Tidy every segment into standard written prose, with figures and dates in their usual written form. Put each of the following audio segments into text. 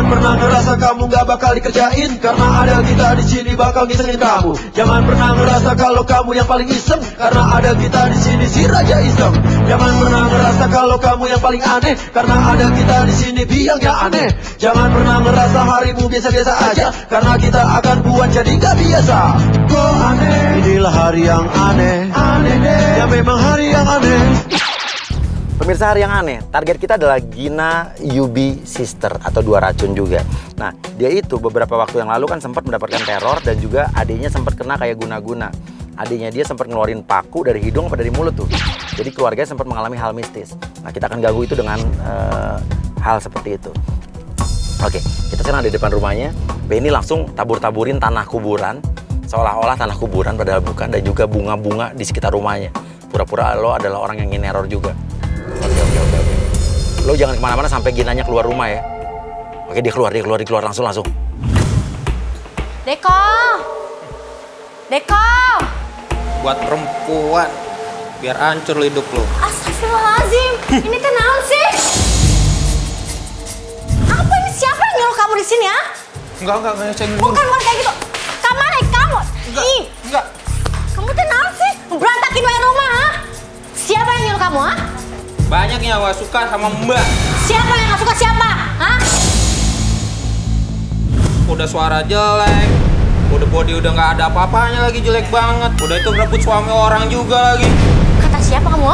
pernah ngerasa kamu gak bakal dikerjain, karena ada kita di sini bakal ngisengin kamu. Jangan pernah ngerasa kalau kamu yang paling iseng, karena ada kita di sini si raja iseng. Jangan pernah ngerasa kalau kamu yang paling aneh, karena ada kita di sini biangnya aneh. Jangan pernah ngerasa harimu biasa-biasa aja, karena kita akan buat jadi gak biasa. Kok aneh? Inilah hari yang aneh, aneh deh. Ya memang hari yang aneh. Pemirsa, hari yang aneh, target kita adalah Gina Yubi Sister atau dua racun juga. Nah, dia itu beberapa waktu yang lalu kan sempat mendapatkan teror dan juga adiknya sempat kena kayak guna-guna. Adiknya dia sempat ngeluarin paku dari hidung apa dari mulut tuh. Jadi keluarganya sempat mengalami hal mistis. Nah, kita akan ganggu itu dengan hal seperti itu. Oke, kita sekarang ada di depan rumahnya. Benny langsung tabur-taburin tanah kuburan, seolah-olah tanah kuburan padahal bukan, dan juga bunga-bunga di sekitar rumahnya. Pura-pura lo adalah orang yang ingin neror juga. Oke. Lo jangan kemana-mana sampai Ginanya keluar rumah ya. Oke, dia keluar langsung. Deko! Buat perempuan, biar hancur hidup lo. Astagfirullahaladzim, ini teh naon sih? Apa ini, siapa yang nyuruh kamu di sini ya? Enggak, saya dulu. Bukan kayak gitu. Kamar kamu. Enggak. Kamu teh naon sih? Berantakin wae rumah, ha? Siapa yang nyuruh kamu, ha? Banyak yang gak suka sama Mbak. Siapa yang gak suka siapa? Hah? Udah suara jelek, udah body udah gak ada apa-apanya lagi, jelek banget. Udah itu ngerebut suami orang juga lagi. Kata siapa kamu?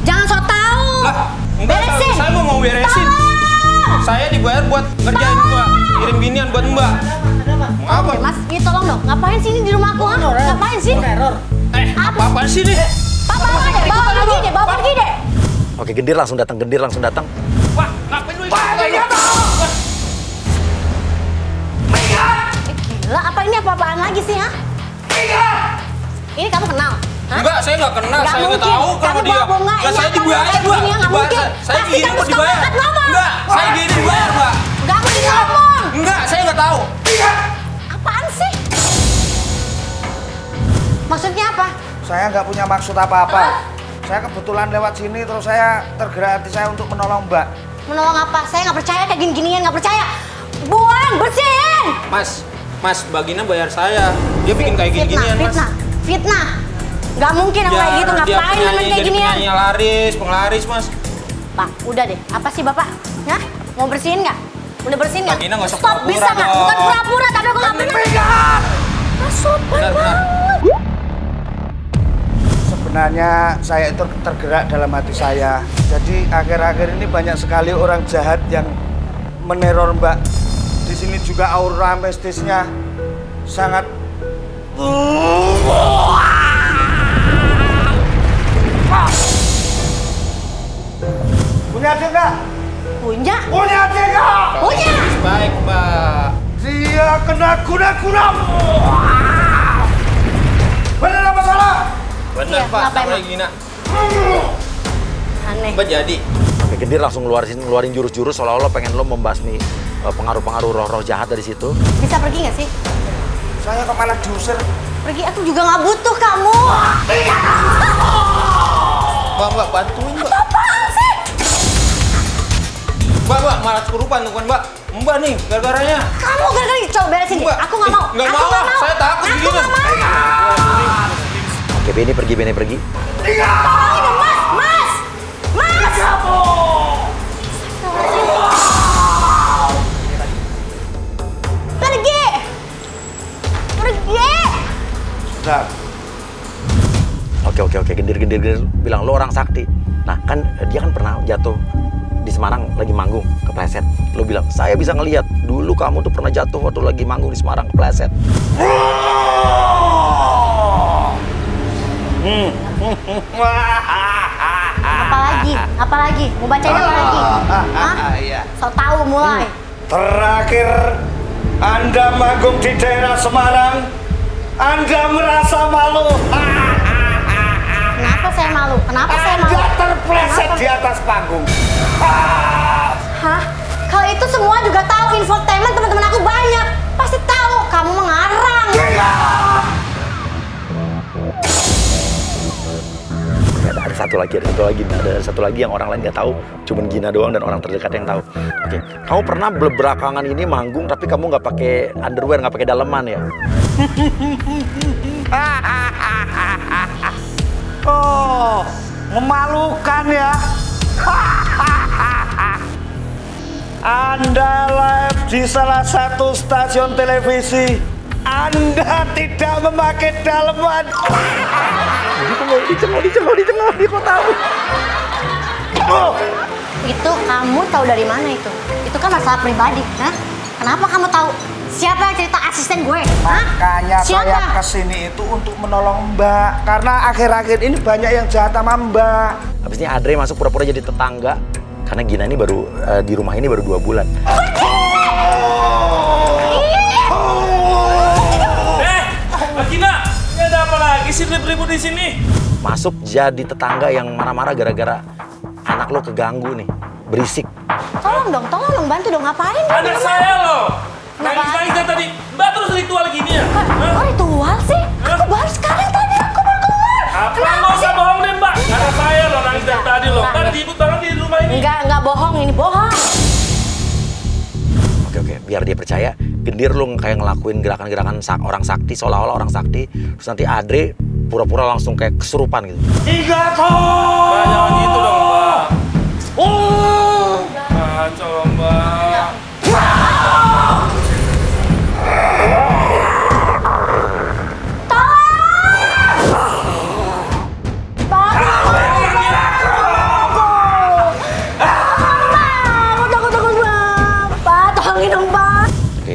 Jangan sok tahu. Lah, enggak, beresin. saya mau beresin. Tolong. Saya dibayar buat ngerjain Mbak, kirim ginian buat Mbak. Apa? Mas, ini tolong dong. Ngapain sih ini di rumahku? Ha? Ngapain sih? Apa sih nih? Bawa pergi deh. Oke, gendir langsung datang. Wah, ngapain lu? Gila, apa ini apa-apaan lagi sih, ha? Ini kamu kenal? Hah? Enggak, saya nggak kenal, Nggak saya nggak mungkin. tahu Kamu sama dia. bawa bunga, Nggak, ini saya apa dibayar, namanya? Mbak. Ini nggak mungkin. Saya Pasti gini kamu mau suka dibayar. banget ngomong. Enggak, saya gini dibayar, Mbak. Nggak mungkin ngomong. Enggak, saya nggak tahu. Apaan sih? Maksudnya apa? Saya nggak punya maksud apa-apa. Saya kebetulan lewat sini terus saya tergerak hati saya untuk menolong Mbak. Menolong apa? Saya nggak percaya kayak gini-ginian, nggak percaya. Buang, bersihin! Mas, Bagina bayar saya. Dia bikin kayak gini-ginian, Mas. Fitnah. Nggak mungkin aku kayak gitu, ngapain nemen kayak ginian? Dia penglaris, Mas. Pak, udah deh. Apa sih Bapak? Hah? Mau bersihin nggak? Udah bersihin nggak? Bagina nggak usah Stop, pura-pura bisa nggak? dong. Bukan pura-pura, tapi aku nggak pernah. Sopan banget. Sebenarnya saya itu tergerak dalam hati saya. Jadi akhir-akhir ini banyak sekali orang jahat yang meneror Mbak. Di sini juga aura mistisnya sangat. Punya adik nggak? Punya? Punya adik nggak? Punya! Baik, Mbak. Dia kena guna-guna. Benar apa salah? Benar, Iya, Pak. kenapa Sama emang? Gina. Aneh. Mbak jadi. Oke, gendir langsung ngeluarin jurus-jurus seolah-olah pengen lo membasmi pengaruh-pengaruh roh-roh jahat dari situ. Bisa pergi nggak sih? Saya kok malah diusir. Pergi, aku juga nggak butuh kamu. Mbak, bantuin, Mbak. Apaan sih? Mbak, malah kesurupan tuh kan, Mbak. Mbak nih, gara-garanya. Kamu gara-gara ini, coba beresin deh. Mbak, Aku nggak mau. nggak Aku mau, nggak mau. saya takut Aku begini. nggak mau. Oke, Benny pergi. Tolongin dong, Mas! Pergi! Sudah. Oke, gendir bilang lo orang sakti. Nah, kan dia kan pernah jatuh di Semarang lagi manggung, kepleset. Lo bilang, saya bisa ngelihat dulu kamu tuh pernah jatuh waktu lagi manggung di Semarang, kepleset. Apalagi? Mau bacain apa lagi? Hah? Iya. So tahu mulai. Terakhir Anda manggung di daerah Semarang, Anda merasa malu. Kenapa saya malu? Anda terpleset di atas panggung. Hah? Kalau itu semua juga tahu, infotainment teman-teman aku banyak. Pasti tahu kamu mengarang. satu lagi, ada satu lagi yang orang lain nggak tahu, cuman Gina doang dan orang terdekat yang tahu. Oke, kamu pernah belakangan ini manggung tapi kamu nggak pakai underwear, nggak pakai daleman ya? Oh, memalukan ya. Anda live di salah satu stasiun televisi. Anda tidak memakai daleman. Dicengol, kok tahu? Oh. Itu kamu tahu dari mana itu? Itu kan masalah pribadi, hah? Kenapa kamu tahu? Siapa yang cerita asisten gue? Makanya Siapa? saya kesini itu untuk menolong Mbak. Karena akhir-akhir ini banyak yang jahat sama Mbak. Habis ini Andre masuk pura-pura jadi tetangga. Karena Gina ini baru di rumah ini baru 2 bulan. Mbak Gina, ini ada apa lagi sih ribut-ribut di sini? Masuk jadi tetangga yang marah-marah gara-gara anak lo keganggu nih, berisik. Tolong dong, bantu dong, ngapain? Anak saya loh. Kenapa? Nangis-nangis dari tadi. Mbak terus ritual gini ya? Kok ritual sih? Aku baru sekarang tadi, aku baru keluar. Apa? Kenapa Nggak usah sih? bohong deh Mbak. Anak saya loh nangis dari tadi loh. Kan ribut banget di rumah ini. Enggak bohong, ini bohong. Oke, biar dia percaya. Gendir lo kayak ngelakuin gerakan-gerakan orang sakti, seolah-olah orang sakti. Terus nanti Andre pura-pura langsung kayak kesurupan gitu. Igato! Mbak jangan gitu dong Mbak. Kacau Mbak.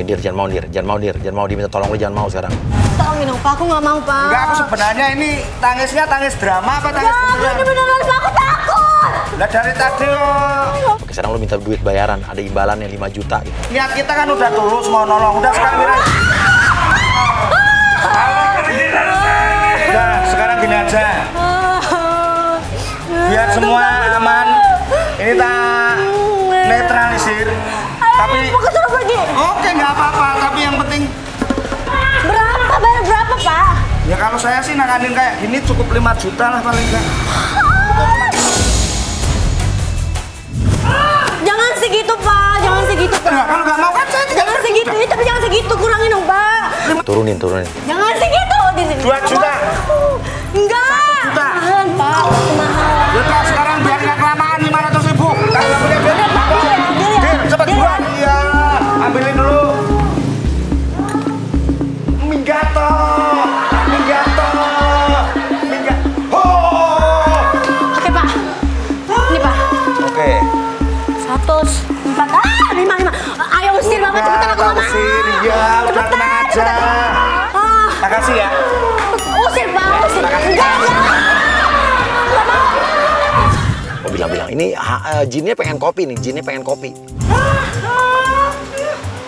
Dir, jangan mau diminta tolong lo, jangan mau sekarang. Tolongin dong, Pak. Aku nggak mau, Pak. Enggak, aku sebenarnya ini tangisnya tangis drama apa tangis Enggak, ini beneran, Pak. Aku takut. Lah dari tadi Oke, sekarang lo minta duit bayaran, ada imbalannya 5 juta gitu. niat kita kan udah tulus mau nolong. Udah sekarang gini aja. Udah, sekarang gini aja. Biar semua aman. Ini tak netralisir. Tapi Aku suruh pergi. oke, nggak apa-apa. Tapi yang penting Berapa? Bayar berapa, Pak? ya kalau saya sih nanganin kayak gini cukup 5 juta lah paling nggak. Jangan segitu, Pak. Jangan segitu, Pak. Nah, kalau nggak mau kan saya tinggal Jangan segitu, tapi jangan segitu. Kurangin dong, Pak. Turunin. Jangan segitu. 2 juta. Enggak. 1 juta. Mahal, Pak. Mahal. Udah sekarang biar nggak kelamaan 500.000. Kalau nggak punya duit, Dir, cepet buruan. Iya, ambilin dulu. Minggato. Oke, Pak. Ini, Pak. Oke. 104. 5. Ayo usir, Bapak. Cepetan, aku nggak mau. Iya, udah tenang aja. Ah, Makasih ya. usir, Pak. Usir. Makasih. Enggak mau. Oh, bilang ini jinnya pengen kopi nih,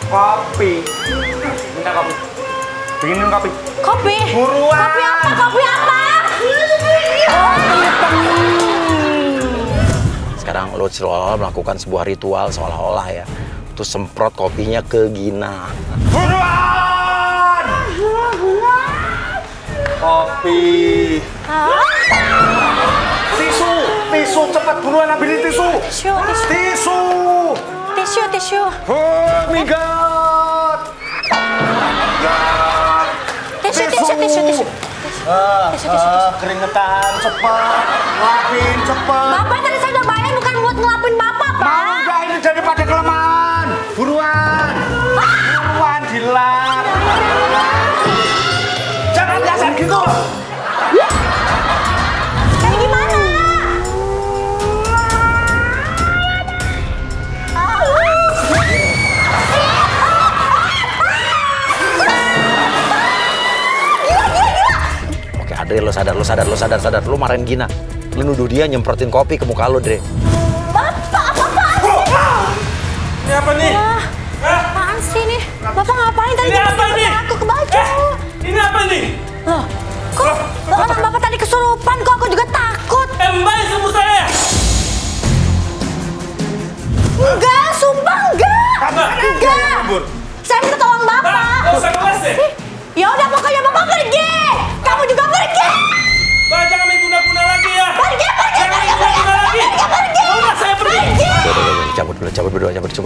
Kopi. Minta kopi. Bikinin kopi. Kopi. Buruan. Kopi apa? Kopi apa? Sekarang lo seolah-olah melakukan sebuah ritual seolah-olah ya. Terus semprot kopinya ke Gina. Buruan. Kopi. Tisu cepat buruan ambilin tisu. Tisu. Oh, minggat. Tisu. Keringetan cepat. Lapin cepat. Bapak tadi saya udah bayar bukan buat ngelapin Bapak, Pak. Mau nggak ini daripada kelemahan? Buruan dilap. Jangan biasa gitu. Kayak gimana? Oke, Andre lo sadar. Lo marahin Gina. Lo nuduh dia nyemprotin kopi ke muka lo, Dre. Ini apa nih? Apaan sih nih? Bapak ngapain tadi? Ini apa ini? Aku ke baju. Ini apa nih? Loh, kok Bapak tadi kesurupan? Kok aku juga takut? Mbak yang sembuh saya. Enggak, sumpah enggak. Enggak. Saya minta tolong Bapak. Nggak usah ngeles deh. Ya udah pokoknya Bapak pergi. Kamu juga pergi. Mbak jangan main guna-guna lagi ya. Pergi.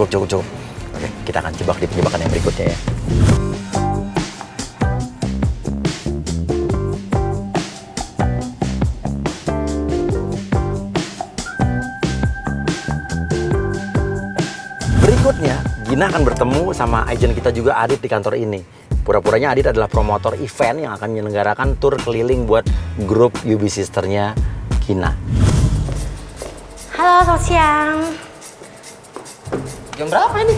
Cukup. Oke, kita akan jebak di penjebakan yang berikutnya ya. Berikutnya, Gina akan bertemu sama agent kita juga, Adit, di kantor ini. Pura-puranya Adit adalah promotor event yang akan menyelenggarakan tur keliling buat grup UB Sisternya Gina. Halo, selamat siang. Jam berapa ini?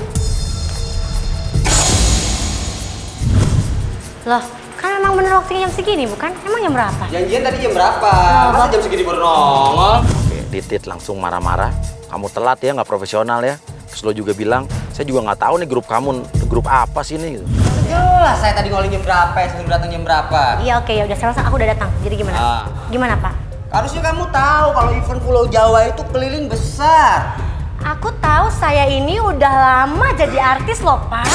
Loh, kan memang bener waktunya jam segini, bukan? Emang jam berapa? Janjian tadi jam berapa? Masa jam segini baru nongol? Oke, Titit langsung marah-marah. Kamu telat ya, nggak profesional ya. Terus lo juga bilang, saya juga nggak tahu nih grup kamu, grup apa sih ini? Gitu. Jelas saya tadi ngolin jam berapa, sebelum datang jam berapa. Iya, oke, ya udah sekarang aku udah datang. Jadi gimana? Gimana, Pak? Harusnya kamu tahu kalau event Pulau Jawa itu keliling besar. Aku tahu saya ini udah lama jadi artis loh, Pak.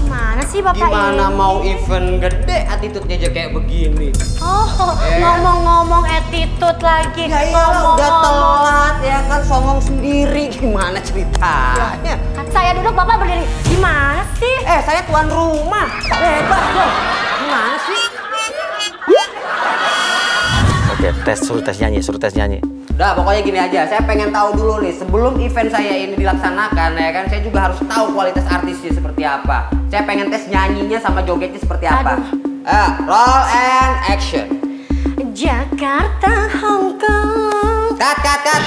Gimana sih Bapak ini? Gimana mau event gede, attitude-nya aja kayak begini. Oh, ngomong-ngomong attitude lagi. Ya iyalah, udah telat ya kan, songong sendiri. Gimana ceritanya? Saya duduk, Bapak berdiri. Gimana sih? Saya tuan rumah. Bebas dong. Gimana sih? Oke, suruh tes nyanyi. Udah, pokoknya gini aja. Saya pengen tahu dulu nih, sebelum event saya ini dilaksanakan ya kan, saya juga harus tahu kualitas artisnya seperti apa. Saya pengen tes nyanyinya sama jogetnya seperti apa. Roll and action. Jakarta, Hong Kong. Cut.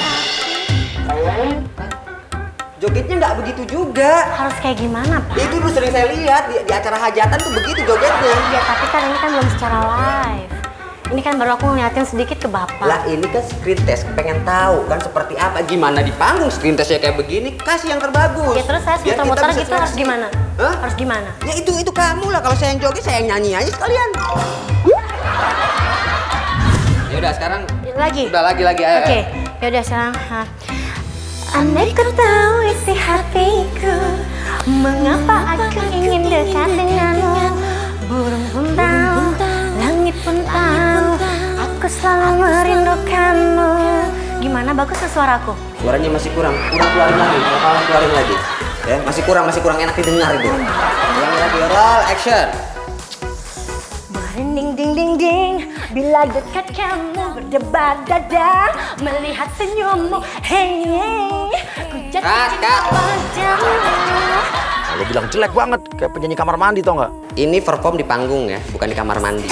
Jogetnya nggak begitu juga. Harus kayak gimana, Pak? Itu dulu sering saya lihat di acara hajatan tuh begitu jogetnya. Ya, tapi kan ini kan belum secara live. Ini kan baru aku ngeliatin sedikit ke Bapak. Lah ini kan screen test, pengen tahu kan seperti apa, gimana di panggung screen testnya kayak begini, kasih yang terbagus. Ya terus saya sebagai promotor gitu harus gimana? Hah? Harus gimana? Ya itu kamu lah, kalau saya yang joget saya yang nyanyi aja sekalian. Ya udah sekarang. Lagi. Udah lagi ayo. Oke, ya udah sekarang. Andai kau tahu isi hatiku, mengapa aku ingin dekat denganmu? Burung pun tahu, langit pun tahu, aku selalu merindukanmu. Gimana, bagus ke suaraku? Suaranya masih kurang keluarin lagi, keluarin lagi. Ya, masih kurang enak didengar itu. Ulangi lagi, roll action. Merinding ding ding ding, bila dekat kamu berdebar dada, melihat senyummu, hey, ku jatuh cinta padamu. Lo bilang jelek banget, kayak penyanyi kamar mandi tau nggak? Ini perform di panggung ya, bukan di kamar mandi.